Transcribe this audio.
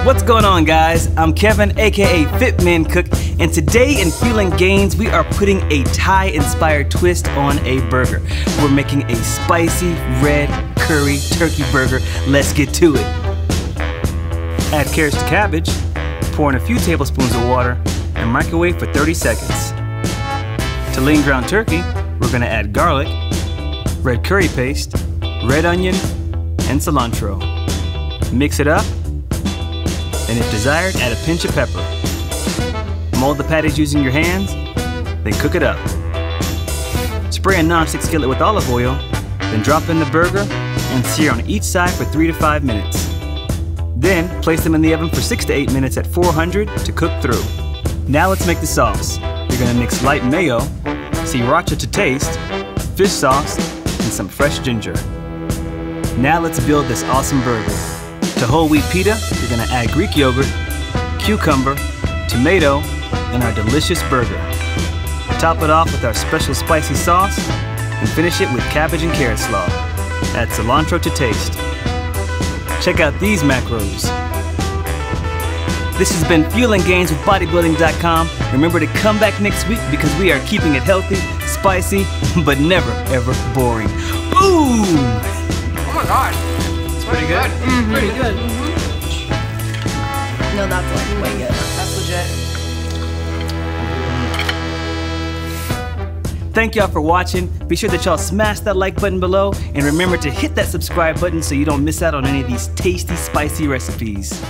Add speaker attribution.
Speaker 1: What's going on, guys? I'm Kevin, aka Fit Man Cook, and today in Feeling Gainz, we are putting a Thai-inspired twist on a burger. We're making a spicy red curry turkey burger. Let's get to it. Add carrots to cabbage, pour in a few tablespoons of water, and microwave for 30 seconds. To lean ground turkey, we're gonna add garlic, red curry paste, red onion, and cilantro. Mix it up, and if desired, add a pinch of pepper. Mold the patties using your hands, then cook it up. Spray a non-stick skillet with olive oil, then drop in the burger and sear on each side for 3 to 5 minutes. Then place them in the oven for 6 to 8 minutes at 400 to cook through. Now let's make the sauce. You're gonna mix light mayo, SRIRACHA to taste, fish sauce, and some fresh ginger. Now let's build this awesome burger. To whole wheat pita, you're gonna add Greek yogurt, cucumber, tomato, and our delicious burger. Top it off with our special spicy sauce, and finish it with cabbage and carrot slaw. Add cilantro to taste. Check out these macros. This has been Feeling Gainz with Bodybuilding.com. Remember to come back next week because we are keeping it healthy, spicy, but never ever boring. Boom!
Speaker 2: Oh my god.
Speaker 1: Pretty good?
Speaker 2: Mm-hmm. Pretty good.
Speaker 3: No, that's like way good.
Speaker 2: That's legit.
Speaker 1: Thank y'all for watching. Be sure that y'all smash that like button below and remember to hit that subscribe button so you don't miss out on any of these tasty, spicy recipes.